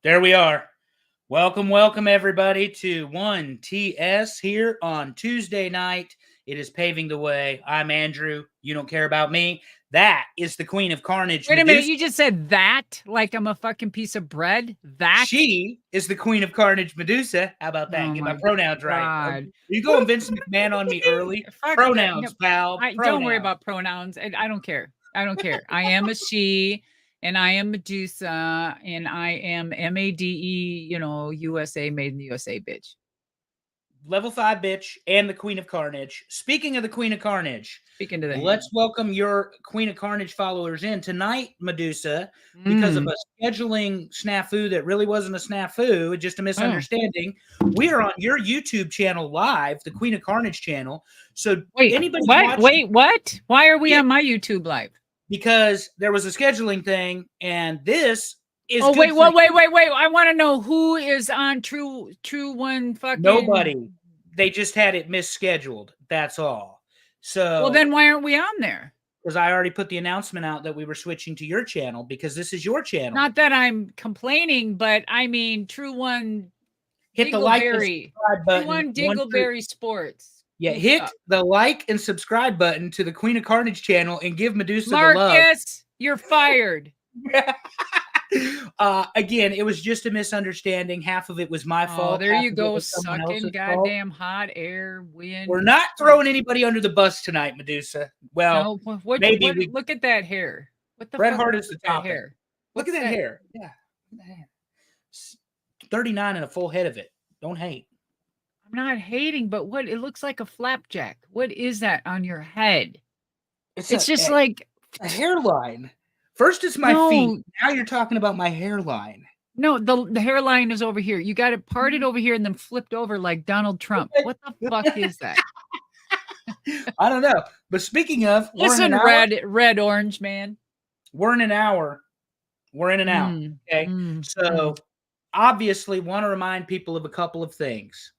There we are. Welcome, everybody, to 1TS here on Tuesday night. It is Paving the Way. I'm Andrew. You don't care about me. That is the Queen of Carnage. Wait a minute. You just said that like I'm a fucking piece of bread? That? She is the Queen of Carnage, Madusa. How about that? Oh Get my pronouns right. God. You going Vince McMahon on me early? Pronouns, pal. Don't worry about pronouns. I don't care. I don't care. I am a she, and I am Madusa, and I am MADE, USA, made in the USA, bitch. Level 5 bitch and the Queen of Carnage. Speaking of the Queen of Carnage, let's welcome your Queen of Carnage followers in tonight, Madusa, because of a scheduling snafu that really wasn't a snafu, just a misunderstanding. We are on your YouTube channel live, the Queen of Carnage channel. So anybody watching, what? Why are we on my YouTube live? Because there was a scheduling thing, and this is wait. I want to know who is on True One fucking nobody. They just had it misscheduled. That's all. So well, then why aren't we on there? Because I already put the announcement out that we were switching to your channel because this is your channel. Not that I'm complaining, but I mean, True One. Hit the like and subscribe button. True One Dingleberry Sports. Yeah, hit the like and subscribe button to the Queen of Carnage channel and give Madusa the love. Marcus, you're fired. Again, it was just a misunderstanding. Half of it was my fault. There you go, sucking goddamn hot air, wind. We're not throwing anybody under the bus tonight, Madusa. Well, maybe look at that hair. What the Bret Hart is the top hair? Look at that hair. Yeah, 39 and a full head of it. Don't hate. I'm not hating, but it looks like a flapjack. What is that on your head? It's just like a hairline. First it's my feet. Now you're talking about my hairline. No, the hairline is over here. You got it parted over here and then flipped over like Donald Trump. What the fuck is that? I don't know. But speaking of, listen, red orange man. We're in an hour. We're in and out. Okay. So obviously want to remind people of a couple of things.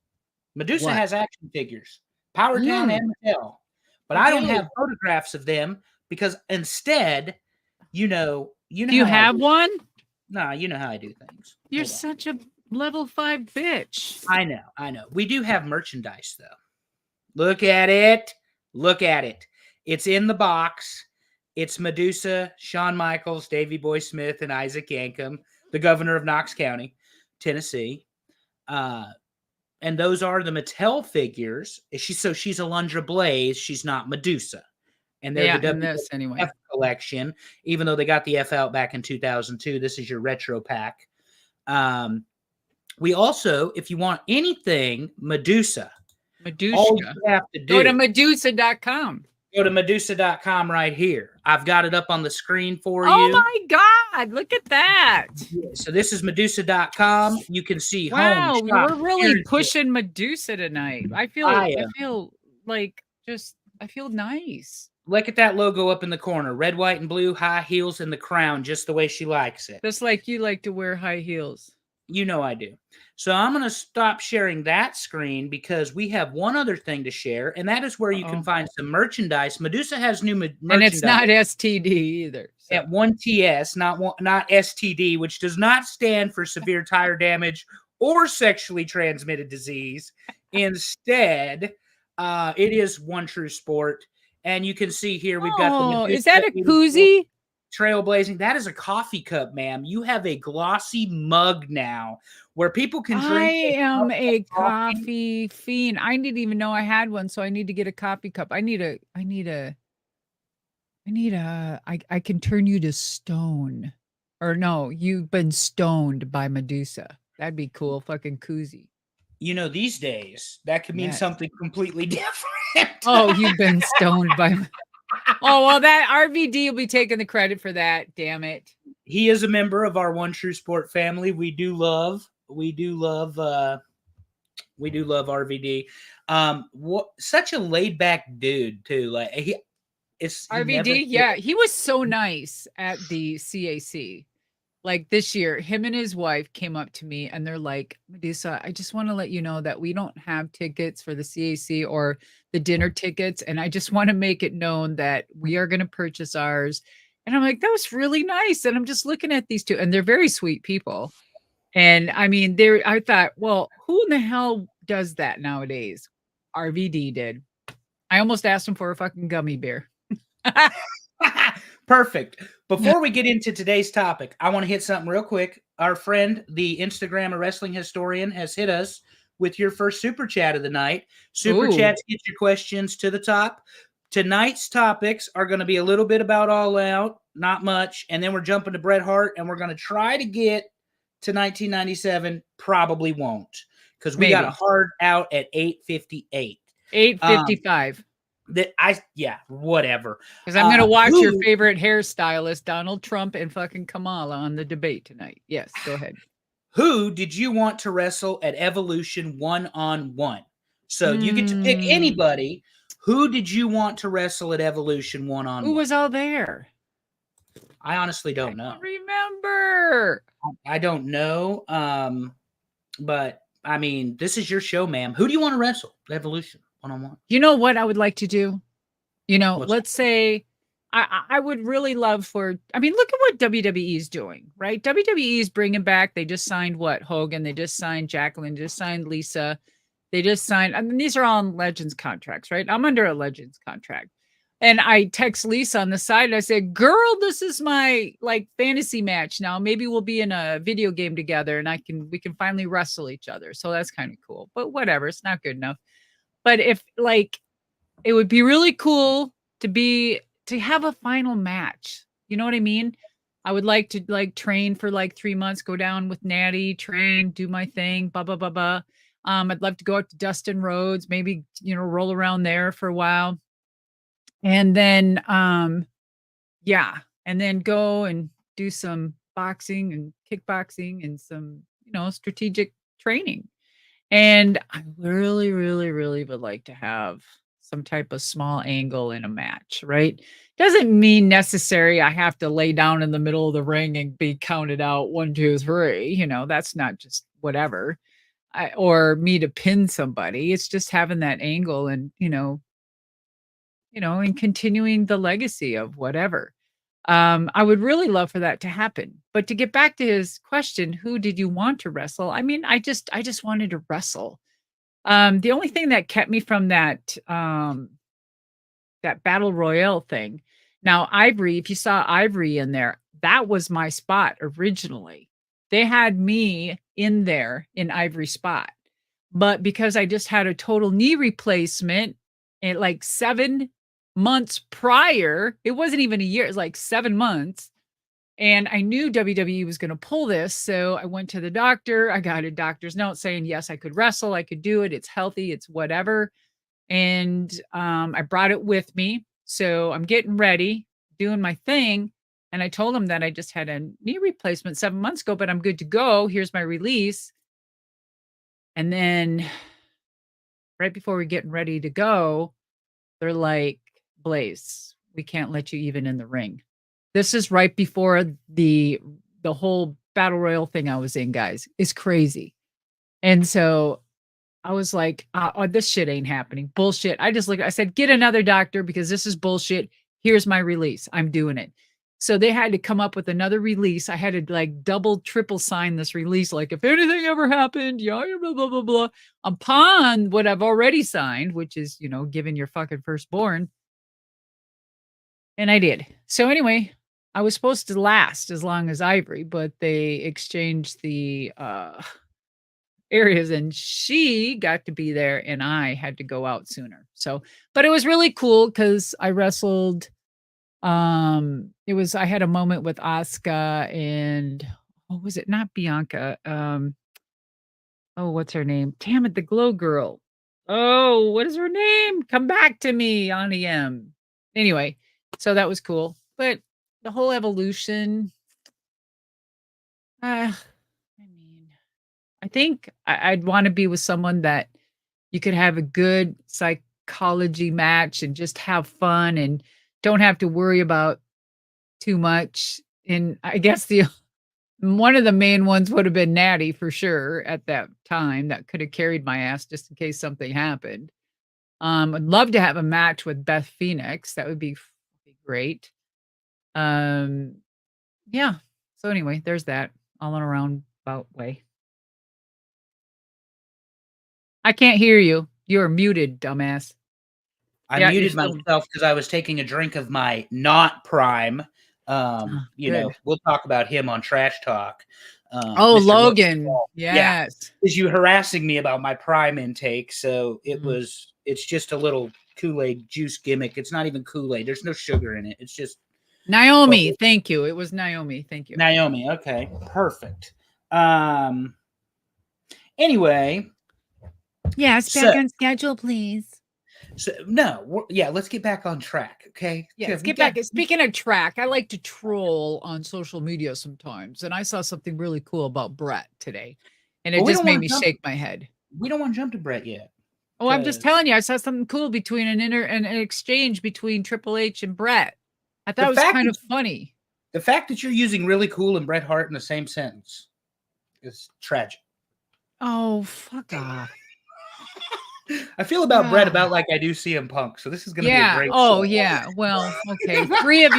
Madusa has action figures, Power Town and Mattel, but I don't have photographs of them because instead, you know. Do you have one? No, you know how I do things. You're such a level 5 bitch. I know. We do have merchandise though. Look at it. It's in the box. It's Madusa, Shawn Michaels, Davey Boy Smith, and Isaac Yankem, the governor of Knox County, Tennessee. And those are the Mattel figures. She's Alundra Blaze. She's not Madusa. And they're the WWF collection, even though they got the F out back in 2002. This is your retro pack. We also, if you want anything Madusa, all you have to do, go to Madusa.com. Go to Madusa.com right here. I've got it up on the screen for you. Oh my God, look at that. So this is Madusa.com. You can see home. Wow, we're really pushing Madusa tonight. I feel nice. Look at that logo up in the corner. Red, white, and blue, high heels, and the crown, just the way she likes it. Just like you like to wear high heels. You know I do. So I'm going to stop sharing that screen because we have one other thing to share, and that is where you can find some merchandise. Madusa has new merchandise. And it's not STD either. So. At 1TS, not STD, which does not stand for severe tire damage or sexually transmitted disease. Instead, it is One True Sport. And you can see here we've got the is that a koozie? Trailblazing. That is a coffee cup, ma'am. You have a glossy mug now where people can drink. I am a coffee fiend. I didn't even know I had one, so I need to get a coffee cup. I can turn you to stone. Or no, you've been stoned by Madusa. That'd be cool. Fucking koozie. You know, these days, that could mean something completely different. Oh, you've been stoned by... Oh, well, that RVD will be taking the credit for that. Damn it. He is a member of our One True Sport family. We do love RVD. Such a laid back dude too. Like RVD. He was so nice at the CAC. Like this year, him and his wife came up to me and they're like, Madusa, I just want to let you know that we don't have tickets for the CAC or the dinner tickets. And I just want to make it known that we are going to purchase ours. And I'm like, that was really nice. And I'm just looking at these two and they're very sweet people. And I mean, I thought, well, who in the hell does that nowadays? RVD did. I almost asked him for a fucking gummy bear. Perfect. Before we get into today's topic, I want to hit something real quick. Our friend, the Instagram wrestling historian, has hit us with your first super chat of the night. Super chats get your questions to the top. Tonight's topics are going to be a little bit about All Out, not much, and then we're jumping to Bret Hart, and we're going to try to get to 1997. Probably won't, because we got a hard out at 8:58. 8:55. Whatever. Because I'm going to watch your favorite hairstylist, Donald Trump and fucking Kamala, on the debate tonight. Yes, go ahead. Who did you want to wrestle at Evolution 1-on-1? So you get to pick anybody. Who did you want to wrestle at Evolution 1-on-1? Who was all there? I honestly don't know. Remember. I don't know. But I mean, this is your show, ma'am. Who do you want to wrestle at Evolution 1-on-1? You know what I would like to do? Let's say I would really love look at what WWE is doing, right? WWE is bringing back, they just signed Hogan, they just signed Jacqueline, just signed Lisa. They just signed, these are all on Legends contracts, right? I'm under a Legends contract. And I text Lisa on the side and I said, girl, this is my fantasy match now. Maybe we'll be in a video game together and we can finally wrestle each other. So that's kind of cool, but whatever, it's not good enough. But if it would be really cool to have a final match. You know what I mean? I would like to train for 3 months, go down with Natty, train, do my thing, blah, blah, blah, blah. I'd love to go up to Dustin Rhodes, maybe, roll around there for a while. And then, and then go and do some boxing and kickboxing and some, strategic training. And I really, really, really would like to have some type of small angle in a match, right? Doesn't mean necessary I have to lay down in the middle of the ring and be counted out 1, 2, 3. That's not just whatever. Or me to pin somebody. It's just having that angle and, and continuing the legacy of whatever. I would really love for that to happen. But to get back to his question, who did you want to wrestle? I mean, I just wanted to wrestle. The only thing that kept me from that battle royale thing. Now, Ivory, if you saw Ivory in there, that was my spot originally. They had me in there in Ivory spot. But because I just had a total knee replacement at 7 months prior, it wasn't even a year, it was 7 months. And I knew WWE was going to pull this. So I went to the doctor. I got a doctor's note saying, yes, I could wrestle. I could do it. It's healthy. It's whatever. And I brought it with me. So I'm getting ready, doing my thing. And I told him that I just had a knee replacement 7 months ago, but I'm good to go. Here's my release. And then right before we're getting ready to go, they're like, Blaze, we can't let you even in the ring. This is right before the whole battle royal thing I was in, guys. It's crazy. And so I was like, oh, this shit ain't happening. Bullshit. I said, get another doctor because this is bullshit. Here's my release. I'm doing it. So they had to come up with another release. I had to double, triple sign this release. If anything ever happened, blah, blah, blah, blah, upon what I've already signed, which is, giving your fucking firstborn. And I did. So anyway, I was supposed to last as long as Ivory, but they exchanged the areas and she got to be there and I had to go out sooner. So, but it was really cool because I wrestled. I had a moment with Asuka and what was it? Not Bianca. What's her name? Damn it, the Glow Girl. Oh, what is her name? Come back to me on EM. Anyway, so that was cool. But the whole evolution, I think I'd want to be with someone that you could have a good psychology match and just have fun and don't have to worry about too much. And I guess one of the main ones would have been Natty for sure at that time. That could have carried my ass just in case something happened. I'd love to have a match with Beth Phoenix. That would be great. Yeah. So anyway, there's that all in around roundabout way. I can't hear you. You're muted, dumbass. I muted myself because I was taking a drink of my not prime. We'll talk about him on Trash Talk. Mr. Logan. Yes. Is you harassing me about my prime intake. So it's just a little Kool-Aid juice gimmick. It's not even Kool-Aid. There's no sugar in it. It's just Naomi. Thank you. It was Naomi. Thank you. Naomi. Okay. Perfect. Anyway. Yes, back on schedule, please. So let's get back on track, okay? Yeah, let's get back. Speaking of track, I like to troll on social media sometimes, and I saw something really cool about Bret today, and it just made me shake my head. We don't want to jump to Bret yet. Oh, I'm just telling you, I saw something cool between an exchange between Triple H and Bret. I thought it was kind of funny. The fact that you're using really cool and Bret Hart in the same sentence is tragic. Oh, fuck off. I feel about Bret about like I do CM Punk, so this is going to be a great. Oh, yeah. Well, okay. three of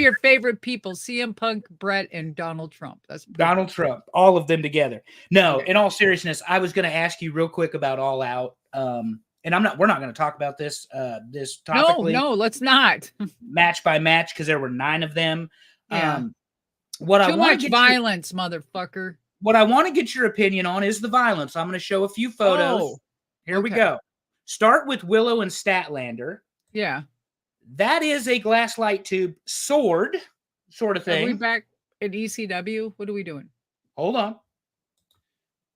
your favorite people: CM Punk, Bret, and Donald Trump. That's Donald Trump. All of them together. No, in all seriousness, I was going to ask you real quick about All Out. And we're not going to talk about this topically. No, let's not. Match by match, because there were 9 of them. Yeah. Too much violence, motherfucker. What I want to get your opinion on is the violence. I'm going to show a few photos. Here we go. Start with Willow and Statlander. Yeah. That is a glass light tube sword sort of thing. Are we back at ECW? What are we doing? Hold on.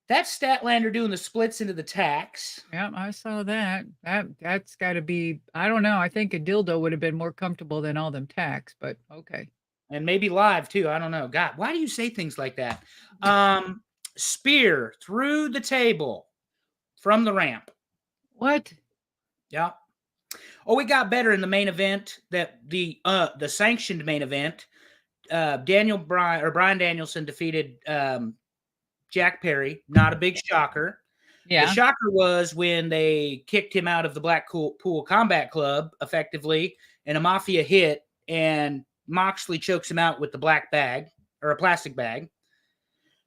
That's Statlander doing the splits into the tacks. Yeah, I saw that. That's got to be, I don't know. I think a dildo would have been more comfortable than all them tacks, but okay. And maybe live too. I don't know. God, why do you say things like that? Spear through the table. From the ramp. What? Yeah. Oh, it got better in the main event. That the sanctioned main event. Bryan Danielson defeated Jack Perry. Not a big shocker. Yeah. The shocker was when they kicked him out of the Blackpool Combat Club effectively, and a mafia hit, and Moxley chokes him out with the black bag or a plastic bag.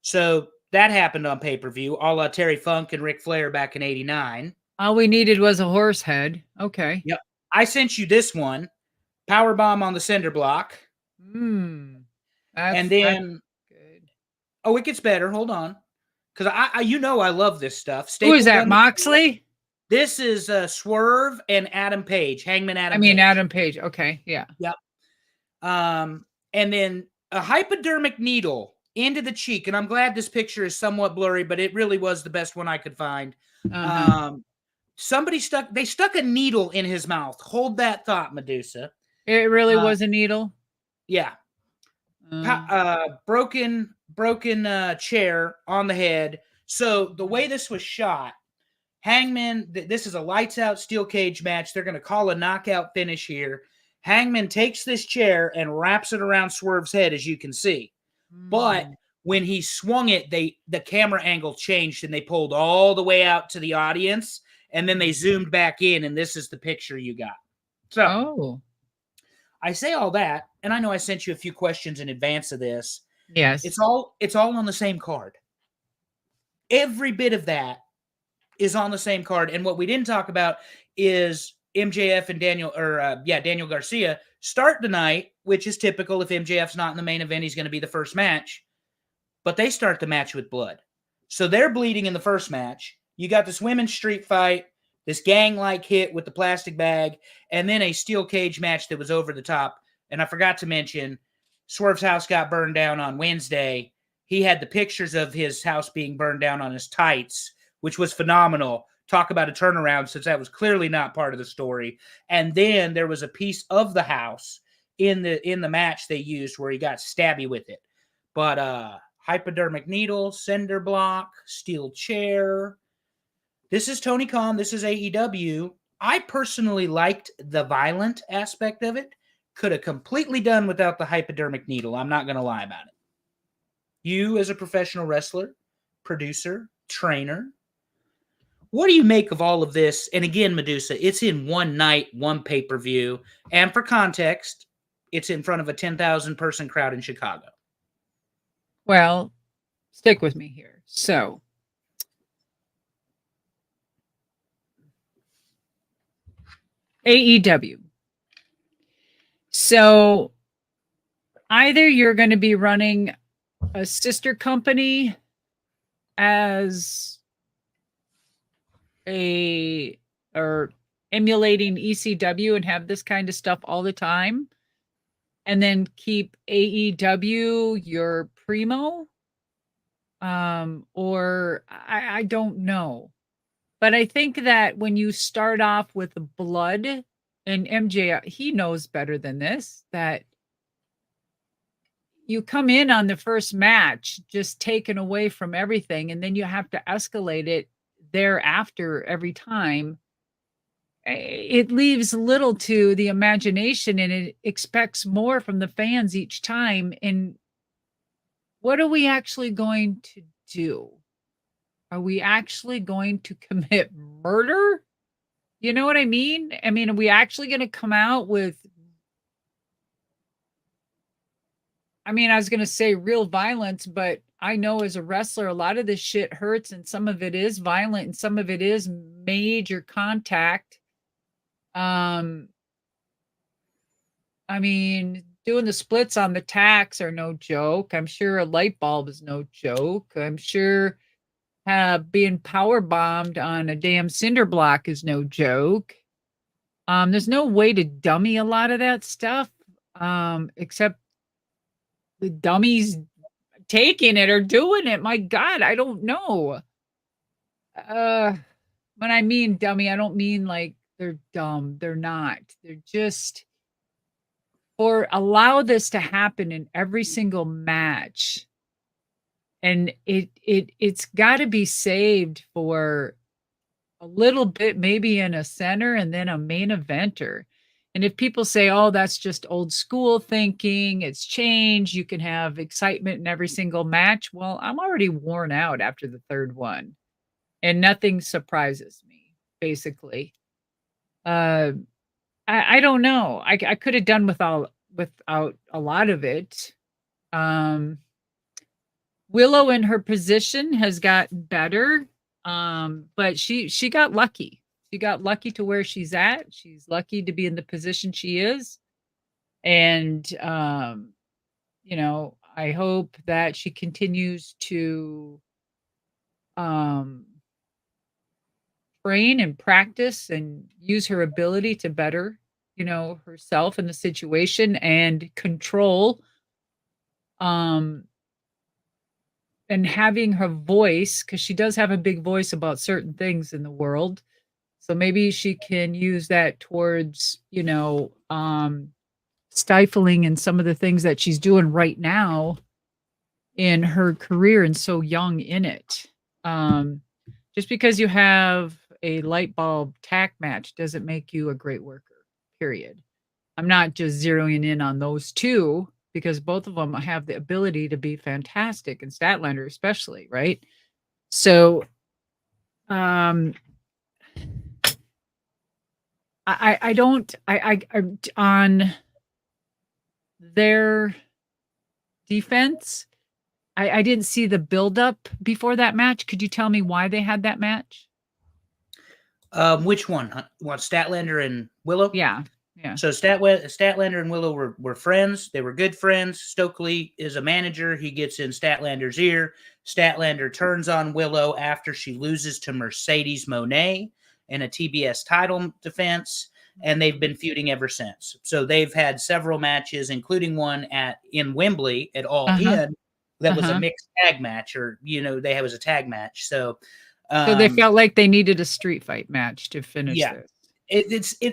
So that happened on pay-per-view, a la Terry Funk and Ric Flair back in '89. All we needed was a horse head. Okay. Yep. I sent you this one. Powerbomb on the cinder block. And then, good. Oh, it gets better. Hold on. Because I love this stuff. Who is that, Moxley? This is Swerve and Adam Page. Hangman Adam Page. Adam Page. Okay. Yeah. Yep. And then a hypodermic needle into the cheek, and I'm glad this picture is somewhat blurry, but it really was the best one I could find. Somebody stuck a needle in his mouth. Hold that thought, Madusa. It really was a needle? Yeah. Broken chair on the head. So the way this was shot, Hangman, this is a lights out steel cage match. They're going to call a knockout finish here. Hangman takes this chair and wraps it around Swerve's head, as you can see. But when he swung it, the camera angle changed, and they pulled all the way out to the audience, and then they zoomed back in, and this is the picture you got. So I say all that, and I know I sent you a few questions in advance of this. Yes. It's all on the same card. Every bit of that is on the same card. And what we didn't talk about is MJF and Daniel Garcia start the night, which is typical. If MJF's not in the main event, he's going to be the first match. But they start the match with blood. So they're bleeding in the first match. You got this women's street fight, this gang-like hit with the plastic bag, and then a steel cage match that was over the top. And I forgot to mention, Swerve's house got burned down on Wednesday. He had the pictures of his house being burned down on his tights, which was phenomenal. Talk about a turnaround, since that was clearly not part of the story. And then there was a piece of the house in the match they used where he got stabby with it. But hypodermic needle, cinder block, steel chair. This is Tony Khan. This is AEW. I personally liked the violent aspect of it. Could have completely done without the hypodermic needle. I'm not going to lie about it. You, as a professional wrestler, producer, trainer, what do you make of all of this? And again, Madusa, it's in one night, one pay-per-view. And for context, it's in front of a 10,000 person crowd in Chicago. Well, stick with me here. So AEW. So either you're going to be running a sister company as or emulating ECW and have this kind of stuff all the time, and then keep AEW your primo, or I don't know. But I think that when you start off with blood, and MJ, he knows better than this, that you come in on the first match just taken away from everything, and then you have to escalate it thereafter every time. It leaves little to the imagination, and it expects more from the fans each time. And what are we actually going to do? Are we actually going to commit murder? You know what I mean? I mean, are we actually going to come out with, I mean, I was going to say real violence, but I know as a wrestler, a lot of this shit hurts, and some of it is violent, and some of it is major contact. I mean, doing the splits on the tacks are no joke. I'm sure a light bulb is no joke. I'm sure being power bombed on a damn cinder block is no joke. There's no way to dummy a lot of that stuff, except the dummies taking it or doing it. My God, I don't know. When I mean dummy, I don't mean like they're dumb. They're not. They're just, or allow this to happen in every single match. And it's got to be saved for a little bit, maybe in a center and then a main eventer. And if people say, oh, that's just old school thinking, it's changed, you can have excitement in every single match. Well, I'm already worn out after the third one, and nothing surprises me, basically. I don't know. I could have done without a lot of it. Willow in her position has gotten better, but she got lucky. She got lucky to where she's at. She's lucky to be in the position she is. And, you know, I hope that she continues to train and practice and use her ability to better, you know, herself in the situation and control, and having her voice, because she does have a big voice about certain things in the world. So maybe she can use that towards, you know, stifling in some of the things that she's doing right now in her career and so young in it. Just because you have a light bulb tack match doesn't make you a great worker, period. I'm not just zeroing in on those two, because both of them have the ability to be fantastic, and Statlander especially, right? So I on their defense, I didn't see the buildup before that match. Could you tell me why they had that match? Which one? What, Statlander and Willow? Yeah. So Statlander and Willow were friends. They were good friends. Stokely is a manager. He gets in Statlander's ear. Statlander turns on Willow after she loses to Mercedes Moné in a TBS title defense, and they've been feuding ever since. So they've had several matches, including one in Wembley at All In that was a mixed tag match, or, you know, was a tag match. So they felt like they needed a street fight match to finish this.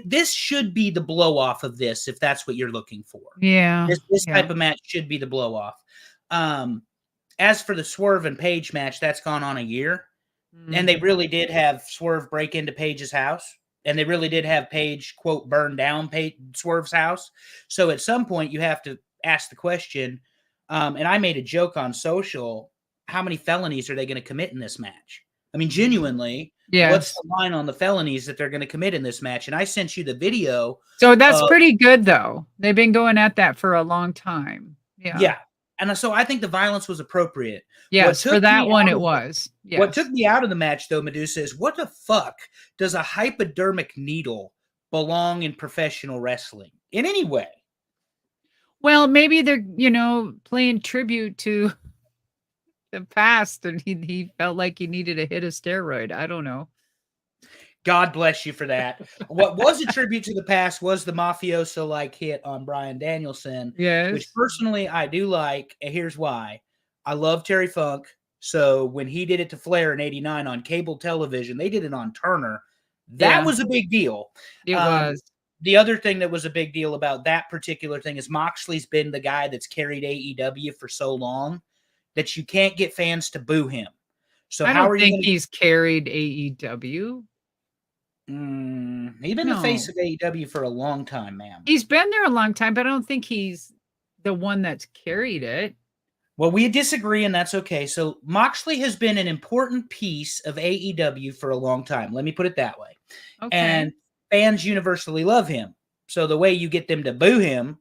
This should be the blow off of this, if that's what you're looking for. Yeah. This type of match should be the blow off. As for the Swerve and Page match, that's gone on a year. And they really did have Swerve break into Page's house. And they really did have Page, quote, burn down Swerve's house. So at some point, you have to ask the question, and I made a joke on social, how many felonies are they going to commit in this match? I mean, genuinely, what's the line on the felonies that they're going to commit in this match? And I sent you the video. So that's pretty good, though. They've been going at that for a long time. Yeah. And so I think the violence was appropriate. Yes, for that one it was. Yes. What took me out of the match, though, Madusa, is what the fuck does a hypodermic needle belong in professional wrestling in any way? Well, maybe they're, playing tribute to the past, and he felt like he needed a hit of steroid. I don't know. God bless you for that. What was a tribute to the past was the mafioso-like hit on Bryan Danielson, yes, which personally I do like, and here's why. I love Terry Funk, so when he did it to Flair in '89 on cable television, they did it on Turner. That was a big deal. It was. The other thing that was a big deal about that particular thing is Moxley's been the guy that's carried AEW for so long that you can't get fans to boo him. So I don't think he's carried AEW. He's been the face of AEW for a long time, ma'am. He's been there a long time, but I don't think he's the one that's carried it. Well, we disagree, and that's okay. So Moxley has been an important piece of AEW for a long time. Let me put it that way. Okay. And fans universally love him. So the way you get them to boo him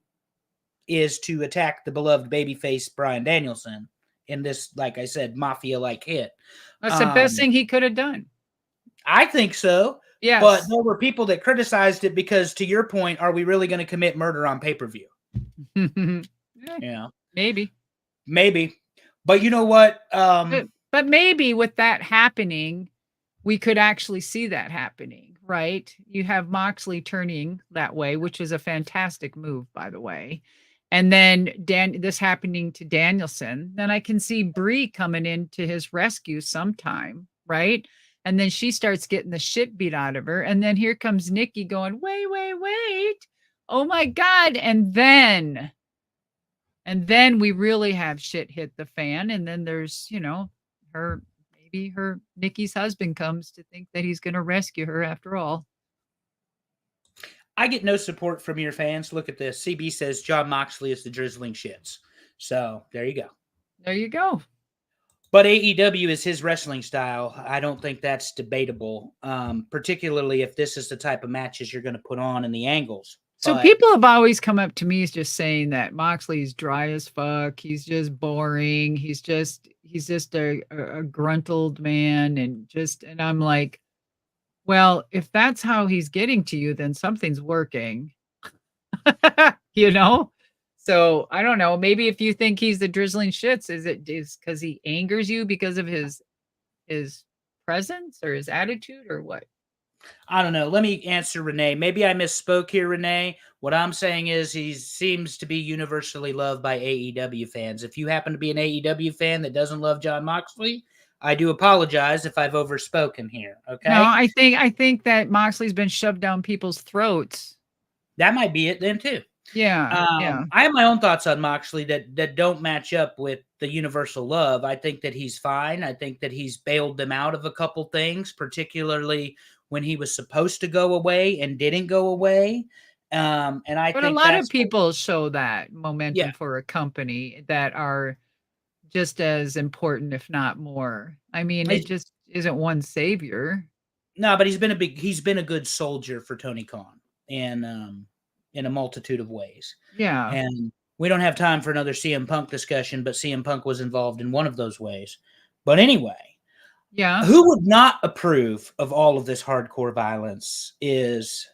is to attack the beloved babyface Bryan Danielson in this, like I said, mafia-like hit. That's the best thing he could have done. I think so. Yes. But there were people that criticized it because, to your point, are we really going to commit murder on pay-per-view? Yeah. Maybe. But you know what? But maybe with that happening, we could actually see that happening, right? You have Moxley turning that way, which is a fantastic move, by the way. And then this happening to Danielson. Then I can see Brie coming in to his rescue sometime, right? And then she starts getting the shit beat out of her. And then here comes Nikki going, wait. Oh my God. And then we really have shit hit the fan. And then there's, Nikki's husband comes to think that he's going to rescue her after all. I get no support from your fans. Look at this. CB says Jon Moxley is the drizzling shits. So there you go. There you go. But AEW is his wrestling style. I don't think that's debatable, particularly if this is the type of matches you're going to put on and the angles. So people have always come up to me just saying that Moxley's dry as fuck. He's just boring. He's just a gruntled man, and I'm like, well, if that's how he's getting to you, then something's working. So I don't know. Maybe if you think he's the drizzling shits, is because he angers you because of his presence or his attitude or what? I don't know. Let me answer Renee. Maybe I misspoke here, Renee. What I'm saying is he seems to be universally loved by AEW fans. If you happen to be an AEW fan that doesn't love Jon Moxley, I do apologize if I've overspoken here. Okay. No, I think that Moxley's been shoved down people's throats. That might be it then too. Yeah. I have my own thoughts on Moxley that don't match up with the universal love. I think that he's fine. I think that he's bailed them out of a couple things, particularly when he was supposed to go away and didn't go away. But a lot of people show that momentum for a company that are just as important, if not more. I mean, it just isn't one savior. No, but he's been a good soldier for Tony Khan, and in a multitude of ways. Yeah. And we don't have time for another CM Punk discussion, but CM Punk was involved in one of those ways. But anyway, yeah. Who would not approve of all of this hardcore violence is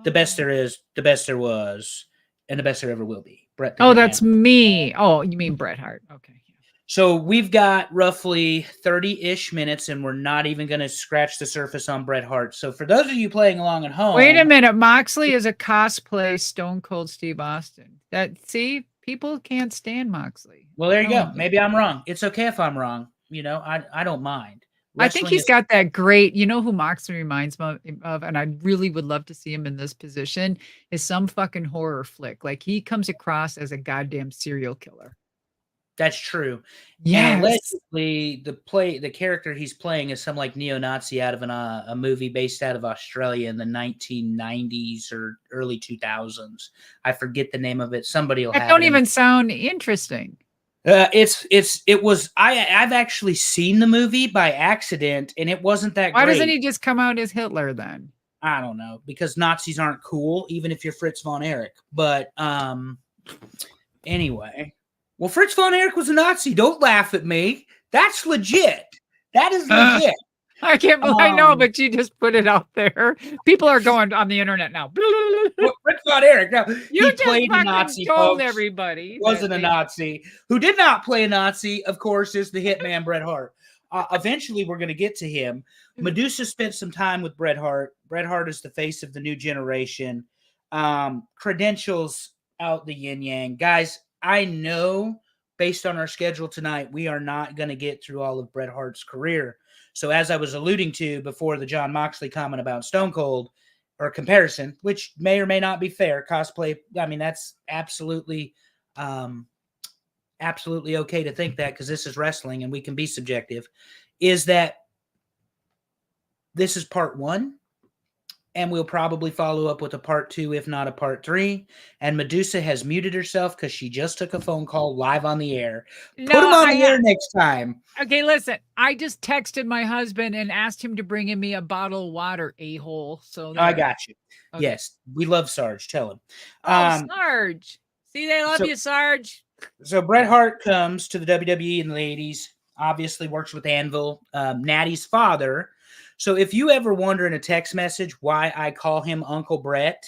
the best there is, the best there was, and the best there ever will be. Bret. Oh, that's me. Oh, you mean Bret Hart. Okay. So we've got roughly 30-ish minutes, and we're not even going to scratch the surface on Bret Hart. So for those of you playing along at home... Wait a minute. Moxley is a cosplay Stone Cold Steve Austin. People can't stand Moxley. Well, there you go. Maybe I'm wrong. It's okay if I'm wrong. I don't mind. I think he's got that great... who Moxley reminds me of, and I really would love to see him in this position, is some fucking horror flick. Like, he comes across as a goddamn serial killer. That's true. Yeah. Allegedly, the character he's playing is some neo-Nazi out of a movie based out of Australia in the 1990s or early 2000s. I forget the name of it. Somebody will have it. That don't even sound interesting. I've actually seen the movie by accident, and it wasn't that great. Why doesn't he just come out as Hitler then? I don't know, because Nazis aren't cool, even if you're Fritz von Erich. But anyway. Well, Fritz von Erich was a Nazi. Don't laugh at me. That's legit. That is legit. I can't believe I know, but you just put it out there. People are going on the internet now. Well, Fritz von Erich. Now, You he played a Nazi, told folks. everybody Wasn't a Nazi. Who did not play a Nazi, of course, is the hitman Bret Hart. Eventually, we're going to get to him. Madusa spent some time with Bret Hart. Bret Hart is the face of the new generation. Credentials out the yin yang. Guys, I know based on our schedule tonight, we are not going to get through all of Bret Hart's career. So as I was alluding to before the Jon Moxley comment about Stone Cold or comparison, which may or may not be fair, cosplay, I mean, that's absolutely okay to think that because this is wrestling and we can be subjective, is that this is part 1. And we'll probably follow up with a part 2, if not a part 3. And Madusa has muted herself because she just took a phone call live on the air. Put him on the air next time. Okay, listen. I just texted my husband and asked him to bring me a bottle of water, a-hole. So I got you. Okay. Yes, we love Sarge. Tell him. Sarge. See, they love you, Sarge. So Bret Hart comes to the WWE in the 80s. Obviously works with Anvil, Natty's father. So if you ever wonder in a text message why I call him Uncle Bret,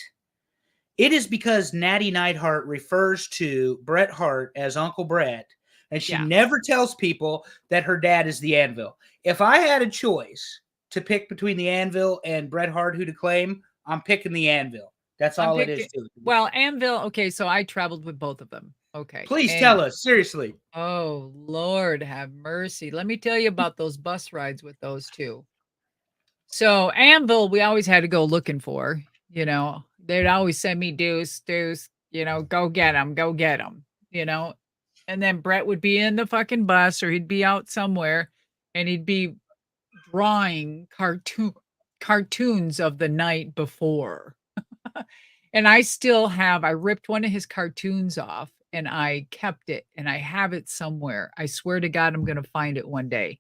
it is because Natty Neidhart refers to Bret Hart as Uncle Bret, and she never tells people that her dad is the Anvil. If I had a choice to pick between the Anvil and Bret Hart who to claim, I'm picking the Anvil. That's all it is. Well, Anvil, okay, so I traveled with both of them. Okay. Please tell us, seriously. Oh, Lord, have mercy. Let me tell you about those bus rides with those two. So Anvil, we always had to go looking for, they'd always send me Deuce, go get him, and then Bret would be in the fucking bus or he'd be out somewhere and he'd be drawing cartoons of the night before. And I ripped one of his cartoons off and I kept it and I have it somewhere. I swear to God, I'm going to find it one day.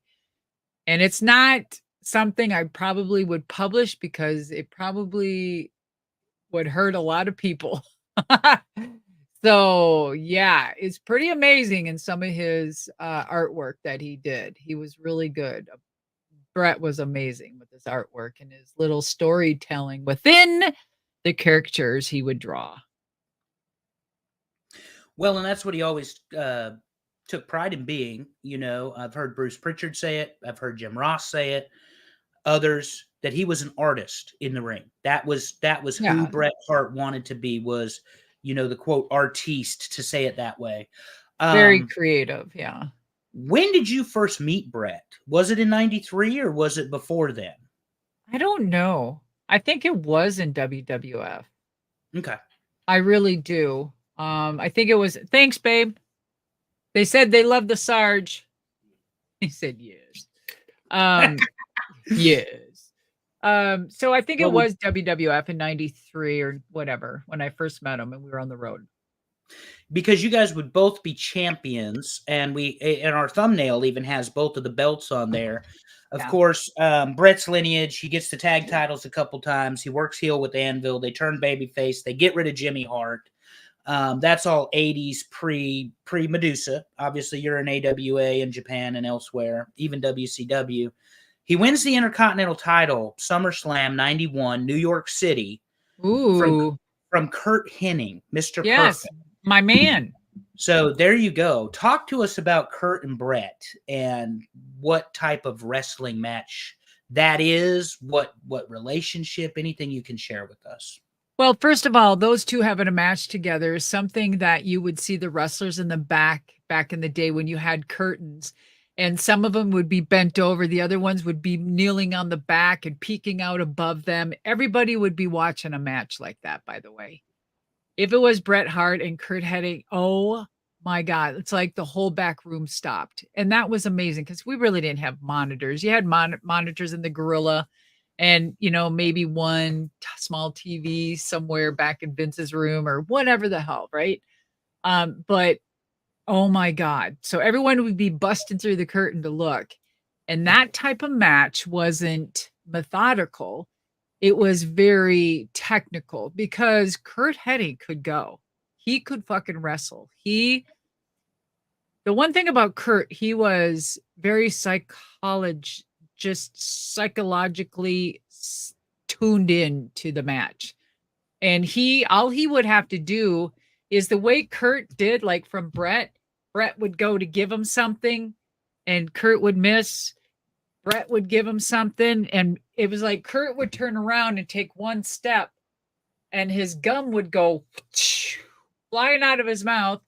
And it's not something I probably would publish because it probably would hurt a lot of people. So yeah, it's pretty amazing in some of his artwork that he did. He was really good. Bret was amazing with his artwork and his little storytelling within the characters he would draw. Well, and that's what he always took pride in being. I've heard Bruce Pritchard say it. I've heard Jim Ross say it. Others, that he was an artist in the ring. That was who Bret Hart wanted to be, was, the quote artiste, to say it that way. Very creative. Yeah. When did you first meet Bret? Was it in 93 or was it before then? I don't know. I think it was in WWF. Okay. I really do. I think it was, thanks, babe. They said they loved the Sarge. He said yes. Yes. So I think it was WWF in 93 or whatever when I first met him and we were on the road. Because you guys would both be champions, and our thumbnail even has both of the belts on there. Of course, Bret's lineage, he gets the tag titles a couple times. He works heel with Anvil. They turn babyface. They get rid of Jimmy Hart. That's all 80s pre-Madusa. Obviously, you're in AWA in Japan and elsewhere, even WCW. He wins the Intercontinental title, SummerSlam 91, New York City. Ooh. From Kurt Hennig, Mr. Yes, Perfect. My man. So there you go. Talk to us about Kurt and Bret and what type of wrestling match that is, what relationship, anything you can share with us. Well, first of all, those two having a match together is something that you would see the wrestlers in the back in the day when you had curtains. And some of them would be bent over. The other ones would be kneeling on the back and peeking out above them. Everybody would be watching a match like that, by the way. If it was Bret Hart and Kurt Hennig, oh my God, it's like the whole back room stopped. And that was amazing because we really didn't have monitors. You had monitors in the Gorilla and, maybe one small TV somewhere back in Vince's room or whatever the hell, right? But oh my God. So everyone would be busting through the curtain to look. And that type of match wasn't methodical. It was very technical because Kurt Hennig could go. He could fucking wrestle. He The one thing about Kurt, he was very just psychologically tuned in to the match. And all he would have to do is the way Kurt did, like from Bret would go to give him something and Kurt would miss. Bret would give him something. And it was like Kurt would turn around and take one step and his gum would go flying out of his mouth.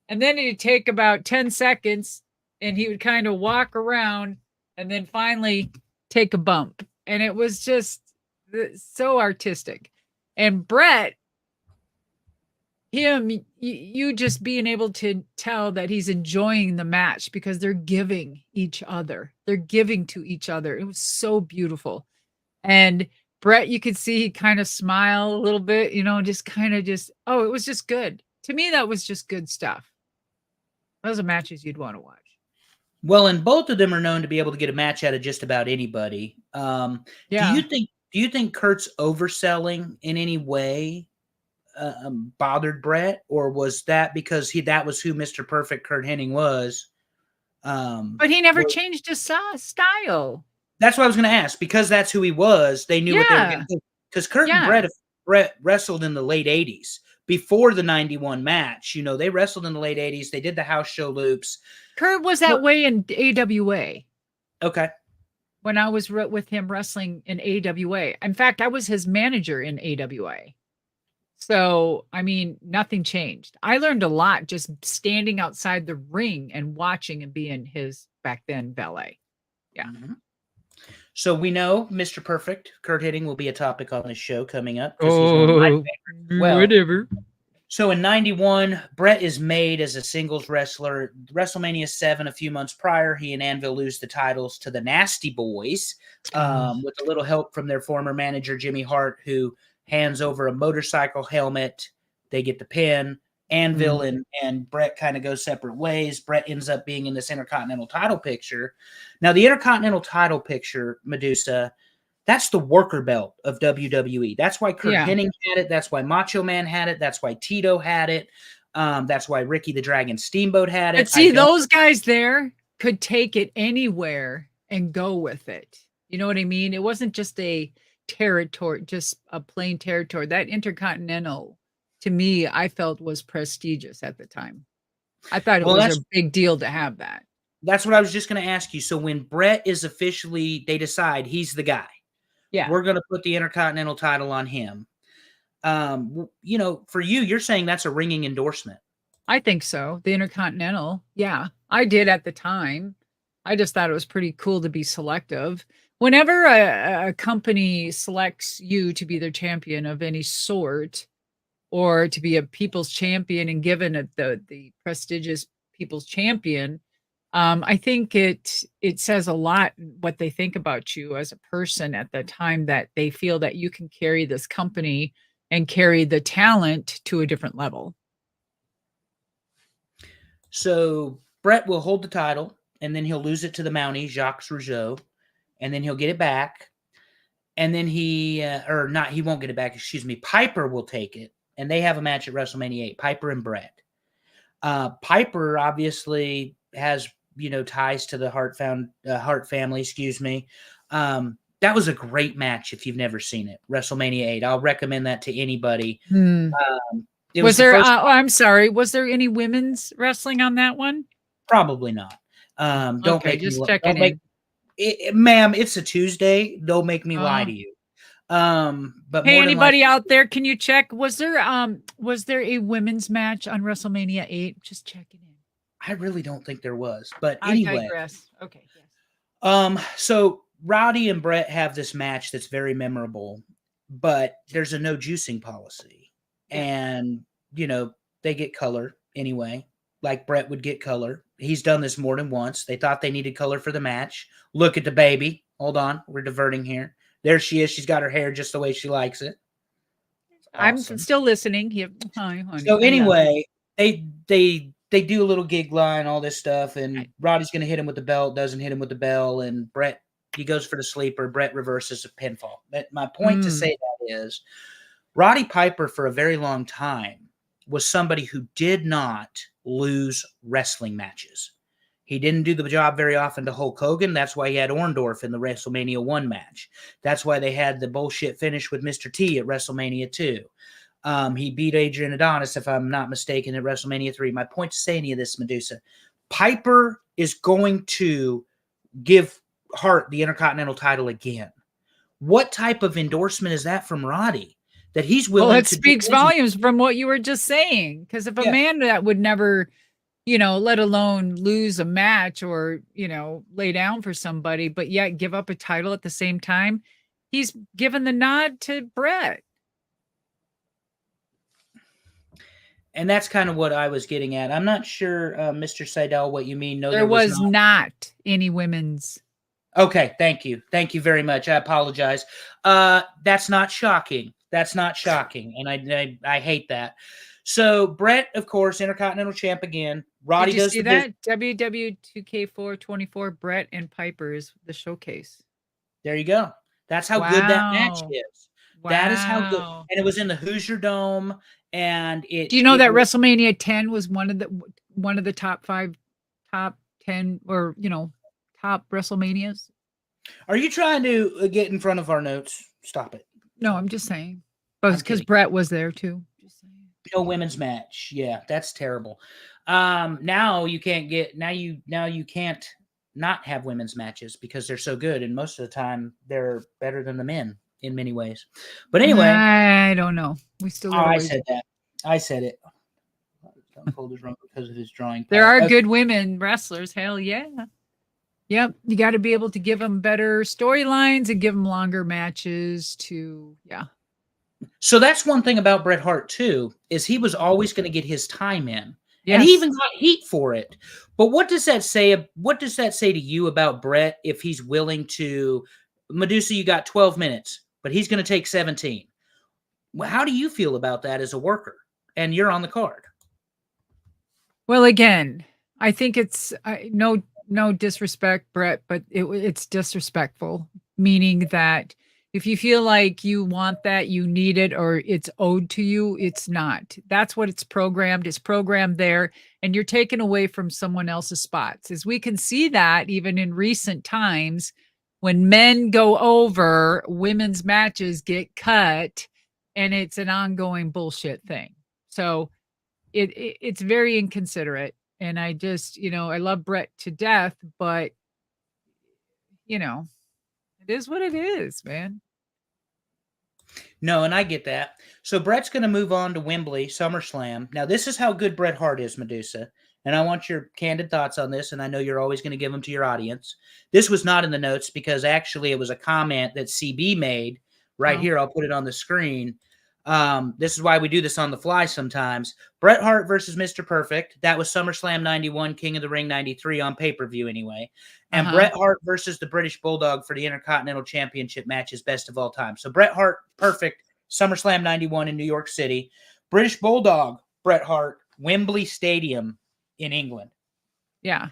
And then he'd take about 10 seconds and he would kind of walk around and then finally take a bump. And it was just so artistic. And Bret, you just being able to tell that he's enjoying the match because they're giving each other. They're giving to each other. It was so beautiful. And Bret, you could see he kind of smile a little bit, just kind of it was just good. To me, that was just good stuff. Those are matches you'd want to watch. Well, and both of them are known to be able to get a match out of just about anybody. Yeah. Do you think Kurt's overselling in any way bothered Bret, or was that because that was who Mr. Perfect Kurt Hennig was? But he never changed his style. That's what I was going to ask. Because that's who he was, they knew what they were going to do. Because Kurt and Bret wrestled in the late 80s. Before the 91 match, they wrestled in the late 80s. They did the house show loops. Kurt was that way in AWA. Okay. When I was with him wrestling in AWA. In fact, I was his manager in AWA. So, I mean, nothing changed. I learned a lot just standing outside the ring and watching and being his back then valet. Yeah. Mm-hmm. So we know Mr. Perfect, Kurt Hennig, will be a topic on this show coming up. Oh, whatever. So in 91, Bret is made as a singles wrestler. WrestleMania 7, a few months prior, he and Anvil lose the titles to the Nasty Boys with a little help from their former manager, Jimmy Hart, who hands over a motorcycle helmet. They get the pin. Anvil and Bret kind of go separate ways. Bret ends up being in this Intercontinental title picture. Now, the Intercontinental title picture, Madusa, that's the worker belt of WWE. That's why Kurt Hennig had it. That's why Macho Man had it. That's why Tito had it. That's why Ricky the Dragon Steamboat had it. But see, those guys there could take it anywhere and go with it. You know what I mean? It wasn't just a territory, just a plain territory. That Intercontinental, to me, I felt was prestigious at the time. I thought it was a big deal to have that. That's what I was just going to ask you. So when Bret is officially, they decide he's the guy. Yeah. We're going to put the Intercontinental title on him. For you, you're saying that's a ringing endorsement. I think so. The Intercontinental. Yeah, I did at the time. I just thought it was pretty cool to be selective. Whenever a company selects you to be their champion of any sort, or to be a people's champion and given the prestigious people's champion, I think it says a lot what they think about you as a person at the time, that they feel that you can carry this company and carry the talent to a different level. So Bret will hold the title, and then he'll lose it to the Mountie, Jacques Rougeau, and then he'll get it back. And then he won't get it back, excuse me. Piper will take it, and they have a match at WrestleMania 8, Piper and Bret. Piper obviously has, ties to the Hart family, excuse me. That was a great match if you've never seen it, WrestleMania 8. I'll recommend that to anybody. Was there any women's wrestling on that one? Probably not. Checking in. Ma'am, it's a Tuesday. Don't make me lie to you. But hey, anybody out there, can you check? Was there a women's match on WrestleMania 8? Just checking in. I really don't think there was, but anyway. I digress. Okay. Yes. So Rowdy and Bret have this match that's very memorable, but there's a no juicing policy, and they get color anyway. Like Bret would get color. He's done this more than once. They thought they needed color for the match. Look at the baby. Hold on, we're diverting here. There she is. She's got her hair just the way she likes it. Awesome. I'm still listening. Hi, honey. So anyway, they do a little gig line, all this stuff, and Roddy's going to hit him with the belt, doesn't hit him with the bell, and Bret, he goes for the sleeper. Bret reverses a pinfall. But my point to say that is Roddy Piper for a very long time was somebody who did not lose wrestling matches. He didn't do the job very often to Hulk Hogan. That's why he had Orndorff in the WrestleMania 1 match. That's why they had the bullshit finish with Mr. T at WrestleMania 2. He beat Adrian Adonis, if I'm not mistaken, at WrestleMania 3. My point to say any of this, Madusa, Piper is going to give Hart the Intercontinental title again. What type of endorsement is that from Roddy? That he's willing to Well, it speaks volumes from what you were just saying. Because if a man that would never, let alone lose a match or, lay down for somebody, but yet give up a title at the same time, he's given the nod to Bret. And that's kind of what I was getting at. I'm not sure, Mr. Seidel, what you mean. No, there was not any women's. Okay, thank you. Thank you very much. I apologize. That's not shocking. That's not shocking. And I hate that. So Bret, of course, Intercontinental champ again. Roddy does see that? WW2K424, Bret and Piper is the showcase. There you go. That's how good that match is. Wow. That is how good. And it was in the Hoosier Dome. And do you know that WrestleMania 10 was one of the top 5, top 10, or top WrestleManias? Are you trying to get in front of our notes? Stop it. No, I'm just saying. But it's because Bret was there too. Just saying. No women's match. Yeah, that's terrible. Now you can't not have women's matches because they're so good, and most of the time they're better than the men in many ways. But anyway, I don't know. We still. I said that. I said it. Cold is wrong because of his drawing. There are good women wrestlers. Hell yeah. Yep, you got to be able to give them better storylines and give them longer matches So that's one thing about Bret Hart too, is he was always going to get his time in. Yes. And he even got heat for it. But what does that say? What does that say to you about Bret if he's willing to? Madusa, you got 12 minutes, but he's going to take 17. Well, how do you feel about that as a worker? And you're on the card. Well, again, I think it's no disrespect, Bret, but it's disrespectful, meaning that if you feel like you want that, you need it, or it's owed to you, it's not. That's what it's programmed. It's programmed there, and you're taken away from someone else's spots. As we can see that even in recent times, when men go over, women's matches get cut, and it's an ongoing bullshit thing. So it's very inconsiderate. And I just, I love Bret to death, but, it is what it is, man. No, and I get that. So Bret's going to move on to Wembley, SummerSlam. Now, this is how good Bret Hart is, Madusa. And I want your candid thoughts on this, and I know you're always going to give them to your audience. This was not in the notes because actually it was a comment that CB made right here. I'll put it on the screen. This is why we do this on the fly sometimes. Bret Hart versus Mr. Perfect. That was SummerSlam 91, King of the Ring 93 on pay-per-view anyway. And Bret Hart versus the British Bulldog for the Intercontinental Championship match is best of all time. So Bret Hart, Perfect, SummerSlam 91 in New York City. British Bulldog, Bret Hart, Wembley Stadium in England. Yeah.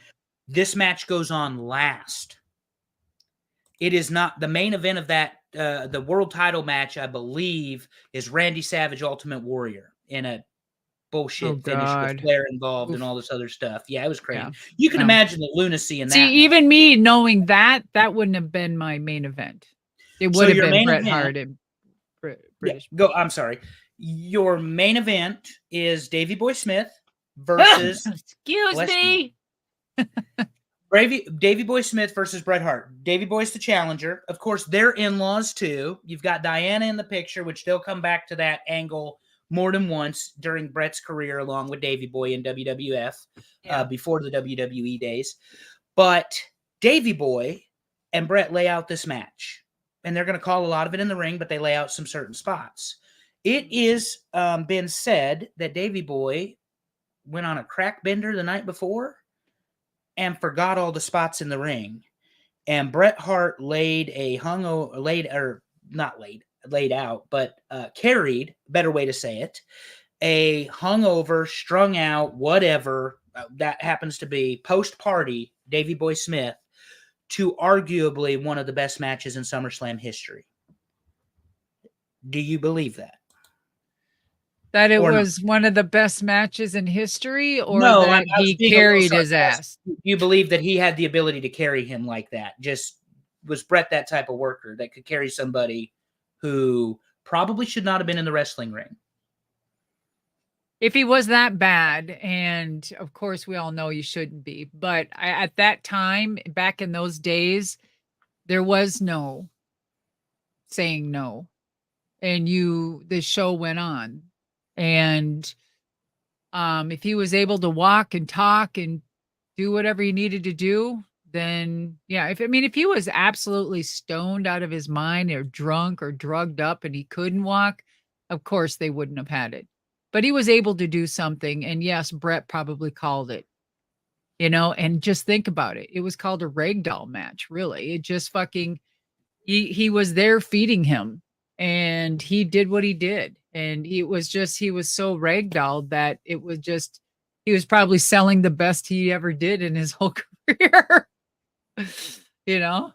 This match goes on last. It is not the main event of that. The world title match, I believe, is Randy Savage Ultimate Warrior in a bullshit finish with Flair involved and all this other stuff. Yeah, it was crazy. Yeah. You can imagine the lunacy in that. See, even me knowing that wouldn't have been my main event. It would have been Bret Hart and British. Yeah, I'm sorry. Your main event is Davey Boy Smith versus. Excuse me. Davey Boy Smith versus Bret Hart. Davey Boy's the challenger. Of course, they're in-laws too. You've got Diana in the picture, which they'll come back to that angle more than once during Bret's career, along with Davey Boy in WWF before the WWE days. But Davey Boy and Bret lay out this match, and they're going to call a lot of it in the ring, but they lay out some certain spots. It is been said that Davey Boy went on a crack bender the night before and forgot all the spots in the ring. And Bret Hart carried, better way to say it, a hungover, strung out, whatever that happens to be, post-party Davey Boy Smith to arguably one of the best matches in SummerSlam history. Do you believe that? That it Or not? was one of the best matches in history, or No, that I was he being a little carried his sarcastic. ass? You believe that he had the ability to carry him like that? Just was Bret that type of worker that could carry somebody who probably should not have been in the wrestling ring? If he was that bad, and of course we all know you shouldn't be, but at that time, back in those days, there was no saying no, and the show went on. And if he was able to walk and talk and do whatever he needed to do, then yeah. If he was absolutely stoned out of his mind or drunk or drugged up and he couldn't walk, of course they wouldn't have had it. But he was able to do something, and yes, Bret probably called it. And just think about it. It was called a ragdoll match, really. It just fucking he was there feeding him, and he did what he did. And he was so ragdolled that it was just he was probably selling the best he ever did in his whole career. you know?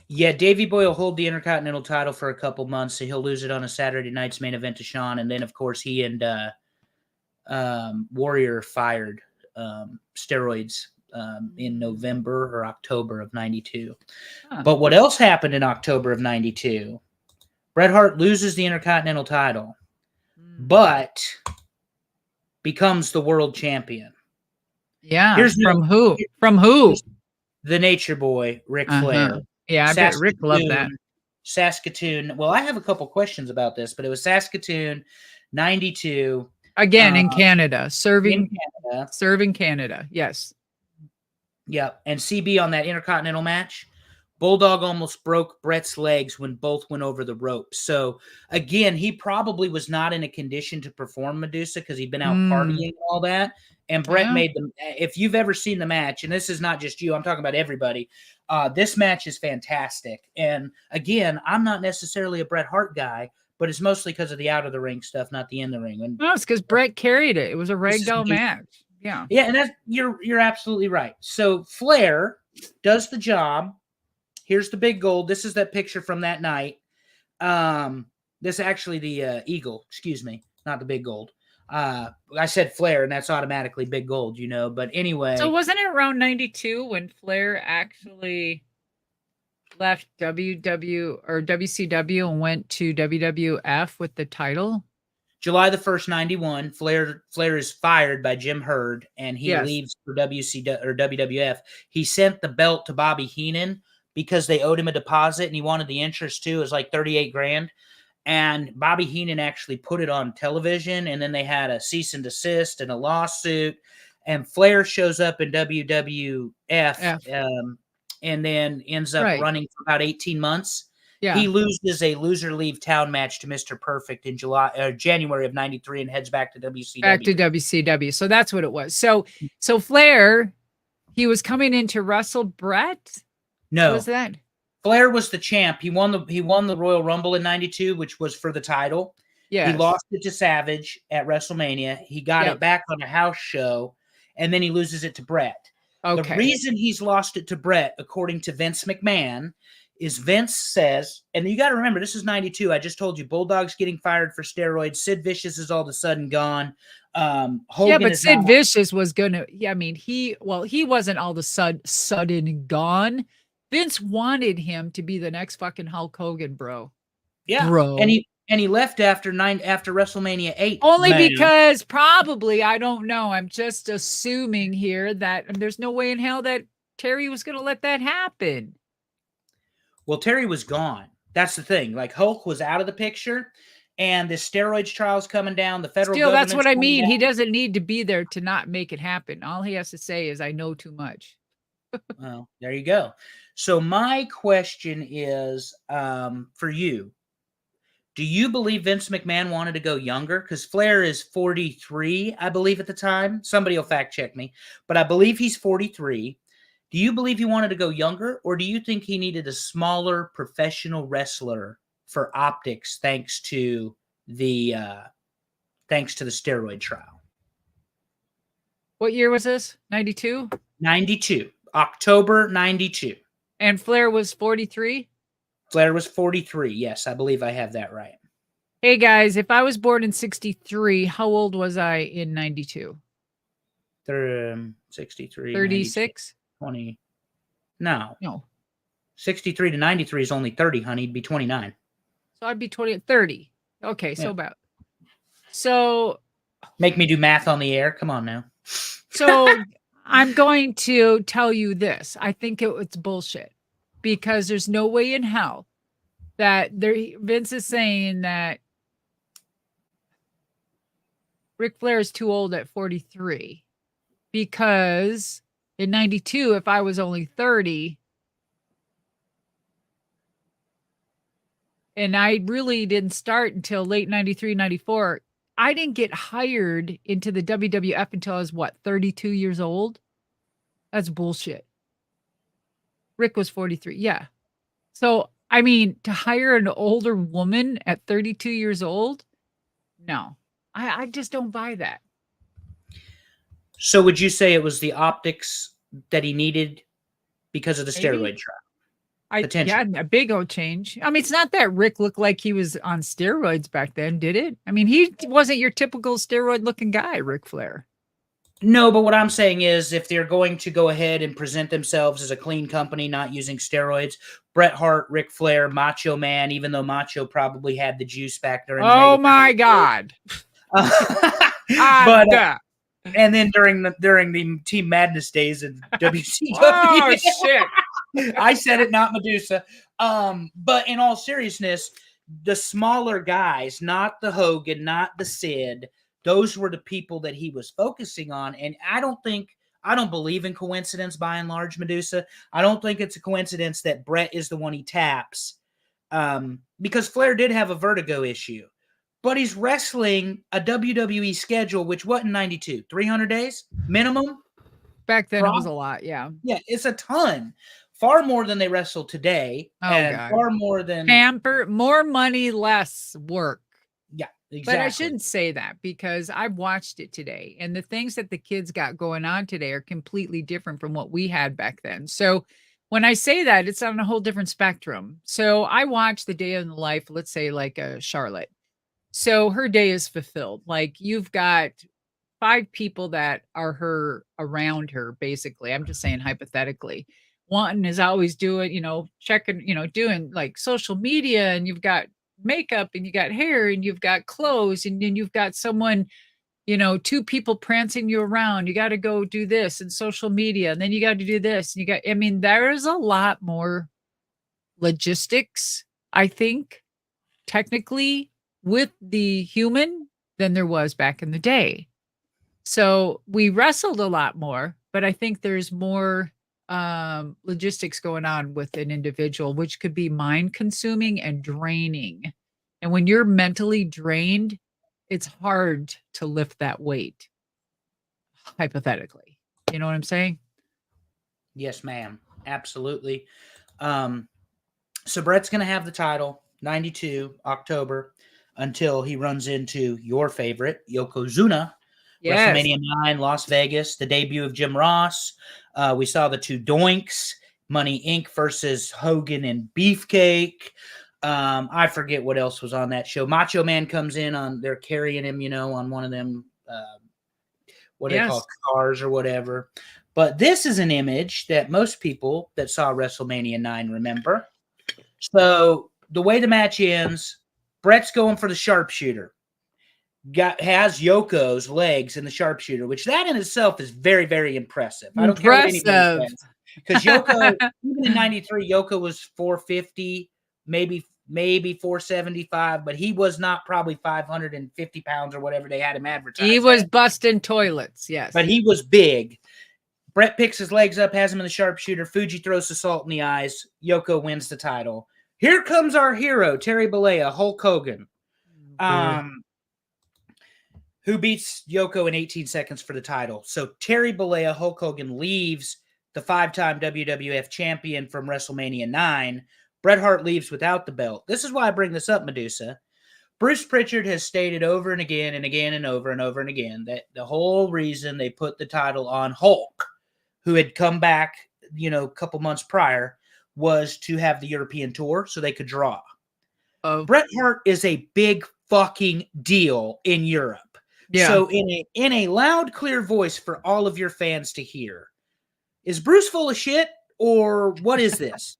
Yeah, Davey Boy will hold the Intercontinental title for a couple months, so he'll lose it on a Saturday night's main event to Shawn, and then of course he and Warrior fired steroids in November or October of '92. Huh. But what else happened in October of '92? Bret Hart loses the Intercontinental title, but becomes the world champion. Yeah. From who? From who? The Nature Boy, Ric Flair. Yeah, I bet Rick loved that. Saskatoon. Well, I have a couple questions about this, but it was Saskatoon, '92. Again, in Canada, serving Canada. Yes. Yep. And CB on that Intercontinental match, Bulldog almost broke Bret's legs when both went over the ropes. So again, he probably was not in a condition to perform Madusa because he'd been out partying and all that. And Bret made them. If you've ever seen the match, and this is not just you, I'm talking about everybody. This match is fantastic. And again, I'm not necessarily a Bret Hart guy, but it's mostly because of the out of the ring stuff, not the in the ring. And no, it's because Bret carried it. It was a ragdoll match. Yeah. Yeah, and you're absolutely right. So Flair does the job. Here's the big gold. This is that picture from that night. This is actually the eagle. Excuse me, not the big gold. I said Flair, and that's automatically big gold, But anyway. So wasn't it around '92 when Flair actually left WCW and went to WWF with the title? July the 1st, '91. Flair is fired by Jim Herd, and he leaves for WWF. He sent the belt to Bobby Heenan because they owed him a deposit, and he wanted the interest too. It was like $38,000. And Bobby Heenan actually put it on television, and then they had a cease and desist and a lawsuit. And Flair shows up in WWF, and then ends up running for about 18 months. Yeah. He loses a loser leave town match to Mr. Perfect in January of '93 and heads back to WCW. Back to WCW. So that's what it was. So Flair, he was coming in to wrestle Bret. No, what was that? Flair was the champ. He won the Royal Rumble in '92, which was for the title. Yeah, he lost it to Savage at WrestleMania. He got it back on a house show, and then he loses it to Bret. Okay. The reason he's lost it to Bret, according to Vince McMahon, is Vince says, and you got to remember, this is '92. I just told you, Bulldog's getting fired for steroids. Sid Vicious is all of a sudden gone. Hogan but Sid Vicious was gonna. Yeah, I mean, he wasn't all of a sudden gone. Vince wanted him to be the next fucking Hulk Hogan, bro. Yeah, bro. And he left after WrestleMania 8. Only because probably, I don't know. I'm just assuming here that there's no way in hell that Terry was going to let that happen. Well, Terry was gone. That's the thing. Like Hulk was out of the picture, and the steroids trials coming down. The federal government. That's what I mean. He doesn't need to be there to not make it happen. All he has to say is, "I know too much." Well, there you go. So my question is for you. Do you believe Vince McMahon wanted to go younger? Because Flair is 43, I believe, at the time. Somebody will fact check me. But I believe he's 43. Do you believe he wanted to go younger? Or do you think he needed a smaller professional wrestler for optics thanks to the steroid trial? What year was this? 92? 92. October 92. And Flair was 43? Flair was 43. Yes, I believe I have that right. Hey guys, if I was born in 63, how old was I in 92? 63, 36? 20. No. No. 63 to 93 is only 30, honey. It'd be 29. So I'd be 30. Okay, Yeah. so about. So make me do math on the air. Come on now. So I'm going to tell you this. I think it's bullshit because there's no way in hell that Vince is saying that Ric Flair is too old at 43 because in 92, if I was only 30 and I really didn't start until late 93, 94, I didn't get hired into the WWF until I was 32 years old? That's bullshit. Rick was 43. Yeah. So, I mean, to hire an older woman at 32 years old? No. I just don't buy that. So would you say it was the optics that he needed because of the steroid trial? Yeah, a big old change. I mean, it's not that Rick looked like he was on steroids back then, did it? I mean, he wasn't your typical steroid-looking guy, Ric Flair. No, but what I'm saying is if they're going to go ahead and present themselves as a clean company, not using steroids, Bret Hart, Ric Flair, Macho Man, even though Macho probably had the juice back during oh my God. But and then during the Team Madness days in WCW. Oh shit. I said it, not Madusa. But in all seriousness, the smaller guys, not the Hogan, not the Sid, those were the people that he was focusing on. And I don't believe in coincidence by and large, Madusa. I don't think it's a coincidence that Bret is the one he taps. Because Flair did have a vertigo issue. But he's wrestling a WWE schedule, which what in 92? 300 days minimum? Back then it was a lot, yeah. Yeah, it's a ton. Far more than they wrestle today. Oh, and God. Far more than... more money, less work. Yeah, exactly. But I shouldn't say that because I've watched it today. And the things that the kids got going on today are completely different from what we had back then. So when I say that, it's on a whole different spectrum. So I watched the day in the life, let's say like Charlotte. So her day is fulfilled. Like you've got 5 people that are around her, basically. I'm just saying hypothetically. One is always doing, checking, doing like social media, and you've got makeup and you got hair and you've got clothes, and then you've got someone, 2 people prancing you around. You got to go do this and social media, and then you got to do this. And there's a lot more logistics, I think, technically, with the human than there was back in the day. So we wrestled a lot more, but I think there's more logistics going on with an individual, which could be mind consuming and draining. And when you're mentally drained, it's hard to lift that weight, hypothetically. You know what I'm saying? Yes, ma'am. Absolutely. So Bret's going to have the title 92 October until he runs into your favorite, Yokozuna. Yes. WrestleMania 9, Las Vegas, the debut of Jim Ross. We saw the 2 Doinks, Money Inc. versus Hogan and Beefcake. I forget what else was on that show. Macho Man comes in they're carrying him, on one of them, what do they call cars or whatever. But this is an image that most people that saw WrestleMania 9 remember. So the way the match ends, Bret's going for the sharpshooter. Has Yoko's legs in the sharpshooter, which that in itself is very, very impressive. I don't care what anybody says. Because Yoko, even in 93, Yoko was 450, maybe 475, but he was not probably 550 pounds or whatever they had him advertised. He was busting toilets, yes. But he was big. Bret picks his legs up, has him in the sharpshooter. Fuji throws the salt in the eyes. Yoko wins the title. Here comes our hero, Terry Bollea, Hulk Hogan. Who beats Yoko in 18 seconds for the title. So Terry Bollea, Hulk Hogan, leaves the 5-time WWF champion from WrestleMania 9. Bret Hart leaves without the belt. This is why I bring this up, Madusa. Bruce Pritchard has stated over and again and again and over and over and again that the whole reason they put the title on Hulk, who had come back, a couple months prior, was to have the European tour so they could draw. Bret Hart is a big fucking deal in Europe. Yeah. So in a loud, clear voice for all of your fans to hear, is Bruce full of shit or what is this?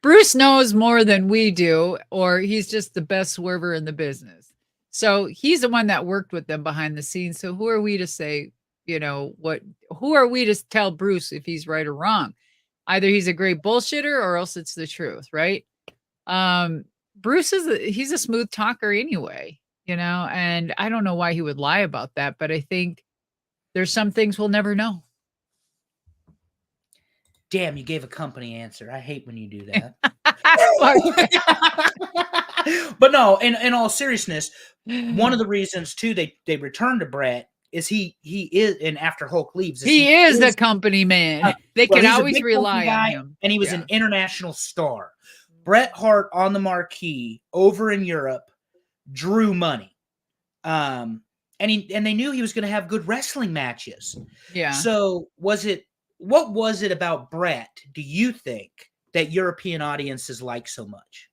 Bruce knows more than we do, or he's just the best swerver in the business. So he's the one that worked with them behind the scenes. So who are we to say, who are we to tell Bruce if he's right or wrong? Either he's a great bullshitter or else it's the truth, right? Bruce he's a smooth talker anyway, and I don't know why he would lie about that, but I think there's some things we'll never know. Damn, you gave a company answer. I hate when you do that. But no, in all seriousness, one of the reasons too they returned to Bret is he is, and after Hulk leaves, he is the company man. They can always rely on him. And he was an international star. Bret Hart on the marquee over in Europe drew money. And they knew he was going to have good wrestling matches. Yeah. So what was it about Bret, do you think, that European audiences like so much?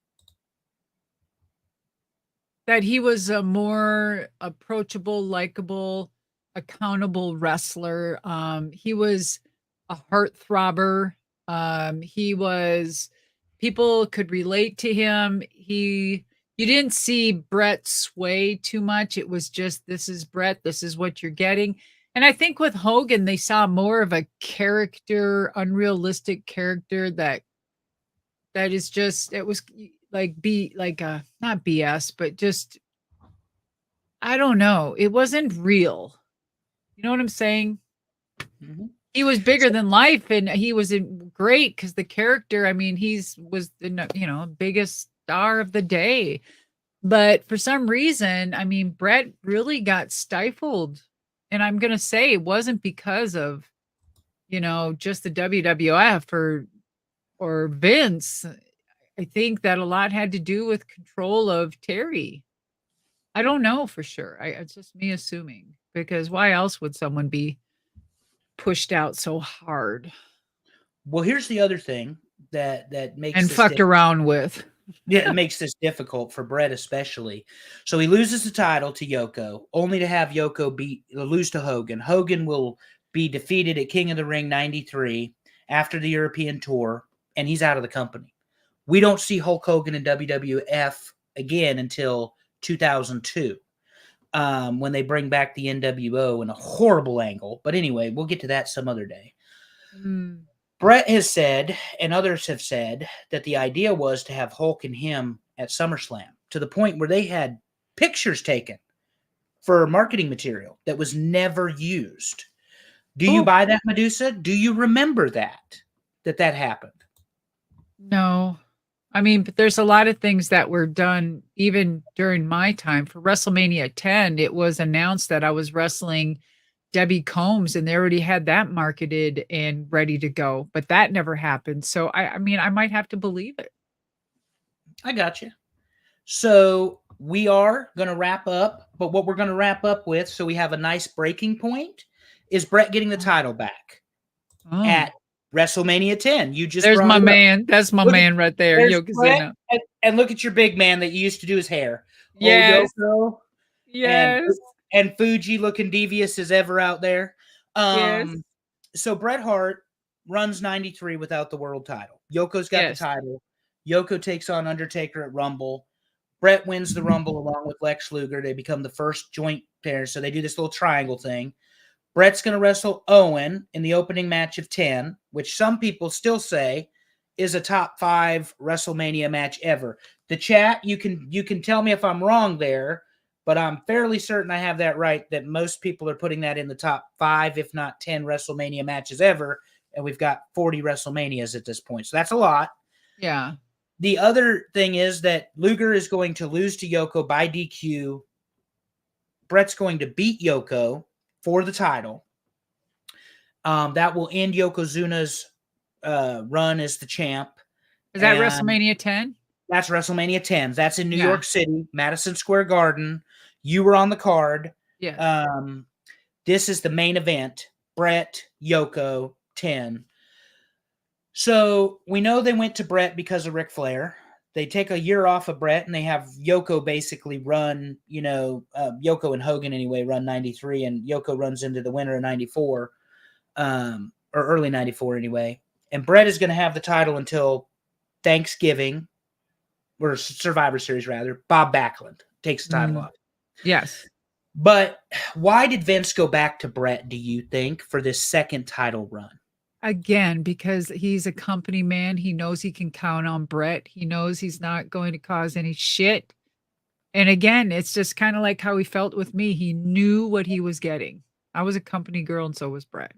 That he was a more approachable, likable, accountable wrestler. He was a heartthrobber. People could relate to him. You didn't see Bret sway too much. It was just, this is Bret, this is what you're getting. And I think with Hogan, they saw more of a character, unrealistic character that is just, it was like not BS, but just, I don't know. It wasn't real. You know what I'm saying? Mm-hmm. He was bigger than life, and he was great because the character, I mean, was the biggest star of the day. But for some reason, I mean, Bret really got stifled. And I'm going to say it wasn't because of, just the WWF or Vince. I think that a lot had to do with control of Terry. I don't know for sure. It's just me assuming, because why else would someone be pushed out so hard? Well, here's the other thing that makes and fucked around with. Yeah, it makes this difficult for Bret especially. So he loses the title to Yoko, only to have Yoko lose to Hogan. Hogan will be defeated at King of the Ring 93 after the European tour, and he's out of the company. We don't see Hulk Hogan in WWF again until 2002, when they bring back the NWO in a horrible angle. But anyway, we'll get to that some other day. Bret has said, and others have said, that the idea was to have Hulk and him at SummerSlam, to the point where they had pictures taken for marketing material that was never used. Do you buy that, Madusa? Do you remember that happened? No. I mean, but there's a lot of things that were done even during my time. For WrestleMania 10, it was announced that I was wrestling Debbie Combs, and they already had that marketed and ready to go, but that never happened. So I mean, I might have to believe it. I got you. So we are going to wrap up, but what we're going to wrap up with, so we have a nice breaking point, is Bret getting the title back at WrestleMania 10. There's my man. That's my man right there. Bret, and look at your big man that you used to do his hair. Yes. Yoko, yes. And Fuji looking devious as ever out there. Yes. So Bret Hart runs 93 without the world title. Yoko's got the title. Yoko takes on Undertaker at Rumble. Bret wins the Rumble along with Lex Luger. They become the first joint pair. So they do this little triangle thing. Bret's going to wrestle Owen in the opening match of 10, which some people still say is a top 5 WrestleMania match ever. The chat, you can tell me if I'm wrong there, but I'm fairly certain I have that right, that most people are putting that in the top 5, if not 10 WrestleMania matches ever, and we've got 40 WrestleManias at this point. So that's a lot. Yeah. The other thing is that Luger is going to lose to Yoko by DQ. Bret's going to beat Yoko for the title. That will end Yokozuna's run as the champ. Is that WrestleMania 10? That's WrestleMania 10. That's in New York City, Madison Square Garden. You were on the card. Yeah. This is the main event. Bret, Yoko, 10. So we know they went to Bret because of Ric Flair. they take a year off of Bret and they have Yoko basically run, Yoko and Hogan anyway, run 93, and Yoko runs into the winter of 94, or early 94 anyway. And Bret is going to have the title until Thanksgiving, or Survivor Series rather. Bob Backlund takes the title off. Yes. But why did Vince go back to Bret, do you think, for this second title run? Again, because he's a company man. He knows he can count on Bret. He knows he's not going to cause any shit. And again, it's just kind of like how he felt with me. He knew what he was getting. I was a company girl, and so was Bret.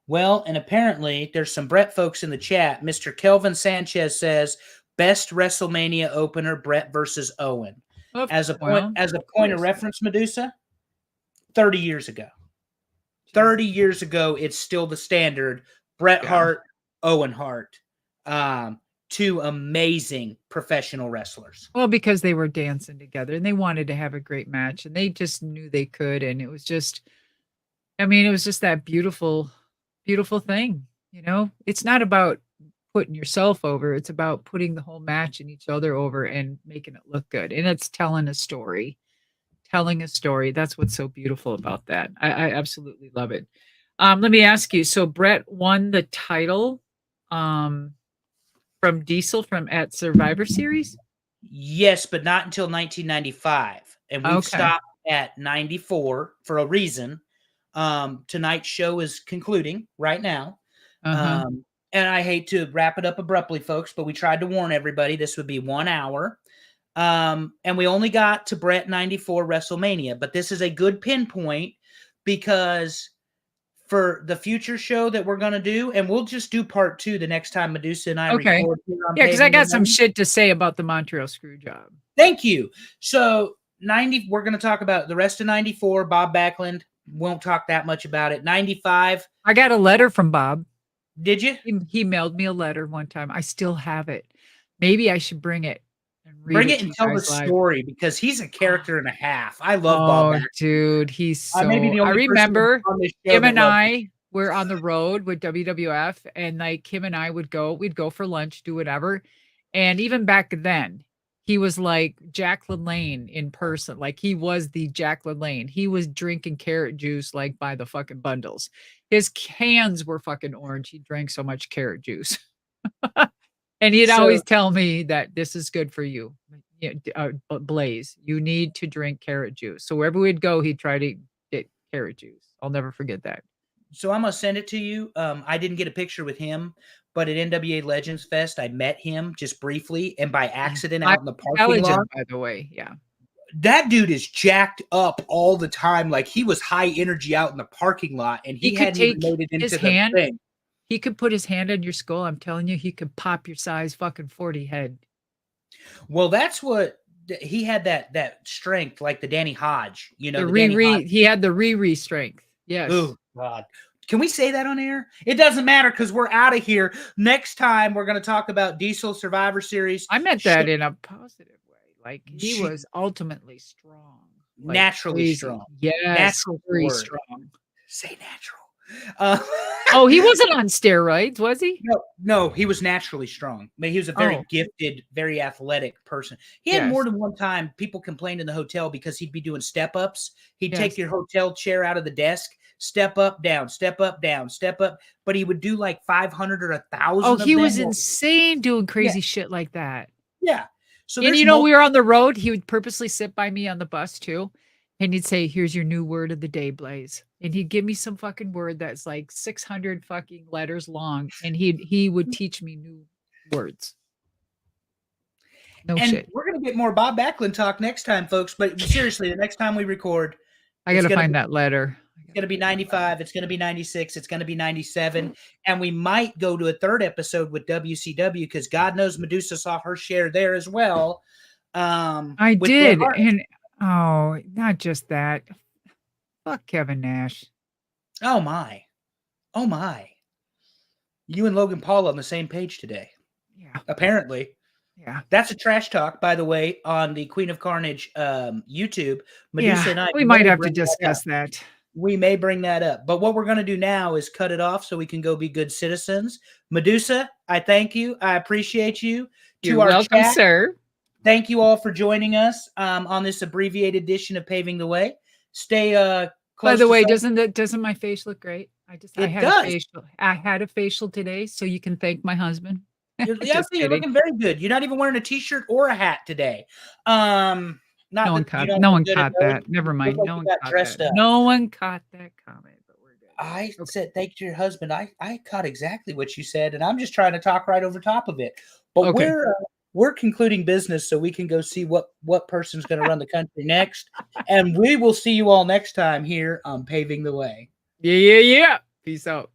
Well, and apparently there's some Bret folks in the chat. Mr. Kelvin Sanchez says, best WrestleMania opener, Bret versus Owen. As a point of reference, Madusa, 30 years ago. 30 years ago, it's still the standard. Bret Hart, Owen Hart. Two amazing professional wrestlers. Well, because they were dancing together and they wanted to have a great match, and they just knew they could. And it was just, it was just that beautiful, beautiful thing. It's not about putting yourself over. It's about putting the whole match and each other over and making it look good. And it's telling a story. That's what's so beautiful about that. I absolutely love it. Let me ask you. So Bret won the title from Diesel at Survivor Series? Yes, but not until 1995. And we've stopped at 94 for a reason. Tonight's show is concluding right now. And I hate to wrap it up abruptly, folks, but we tried to warn everybody this would be 1 hour. And we only got to Bret 94 WrestleMania, but this is a good pinpoint because for the future show that we're going to do, and we'll just do part 2 the next time Madusa and I record. Yeah, because I got some shit to say about the Montreal Screwjob. Thank you. So 90, we're going to talk about the rest of 94, Bob Backlund. Won't talk that much about it. 95. I got a letter from Bob. Did you? He mailed me a letter one time. I still have it. Maybe I should bring it. Bring it and tell the story because he's a character and a half. I love Bob Backlund. Dude, he's so. I remember him and I were on the road with WWF, and like him and I we'd go for lunch, do whatever. And even back then, he was like Jack LaLanne in person. Like he was the Jack LaLanne. He was drinking carrot juice like by the fucking bundles. His cans were fucking orange. He drank so much carrot juice. And he'd always tell me that this is good for you, Blaze. You need to drink carrot juice. So wherever we'd go, he'd try to get carrot juice. I'll never forget that. So I'm going to send it to you. I didn't get a picture with him, but at NWA Legends Fest, I met him just briefly and by accident out in the parking lot. By the way, yeah. That dude is jacked up all the time. Like he was high energy out in the parking lot, and he hadn't even made it into the thing. He could put his hand on your skull. I'm telling you, he could pop your size fucking 40 head. Well, that's what he had, that strength, like the Danny Hodge, he had the Riri strength. Yes. Oh God. Can we say that on air? It doesn't matter because we're out of here. Next time we're going to talk about Diesel Survivor Series. I meant that in a positive way. Like he was ultimately strong. Like naturally strong. Yes. Naturally strong. Say natural. He wasn't on steroids, was he? No, he was naturally strong. I mean, he was a very gifted, very athletic person. He had more than one time people complained in the hotel because he'd be doing step-ups. He'd take your hotel chair out of the desk, step up, down, step up, down, step up. But he would do like 500 or 1,000 of them. He was insane doing crazy shit like that. Yeah. So and we were on the road. He would purposely sit by me on the bus too. And he'd say, here's your new word of the day, Blaze. And he'd give me some fucking word that's like 600 fucking letters long. And he would teach me new words. No shit. We're going to get more Bob Backlund talk next time, folks. But seriously, the next time we record, I got to find that letter. It's going to be 95. It's going to be 96. It's going to be 97. And we might go to a third episode with WCW because God knows Madusa saw her share there as well. I did. And not just that. Fuck Kevin Nash. Oh my. You and Logan Paul on the same page today. Yeah. Apparently. Yeah. That's a trash talk, by the way, on the Queen of Carnage YouTube. Madusa and I. We might have to discuss that. We may bring that up. But what we're going to do now is cut it off so we can go be good citizens. Madusa, I thank you. I appreciate you. You're welcome, chat, sir. thank you all for joining us on this abbreviated edition of Paving the Way. Stay close. By the way, doesn't my face look great? I had a facial today, so you can thank my husband. You're looking very good. You're not even wearing a t-shirt or a hat today. No one caught that. Never mind. No one caught that. No one caught that comment, but we're good. I said thank you to your husband. I caught exactly what you said, and I'm just trying to talk right over top of it. But we're concluding business so we can go see what person's going to run the country next. And we will see you all next time here on Paving the Way. Yeah. Peace out.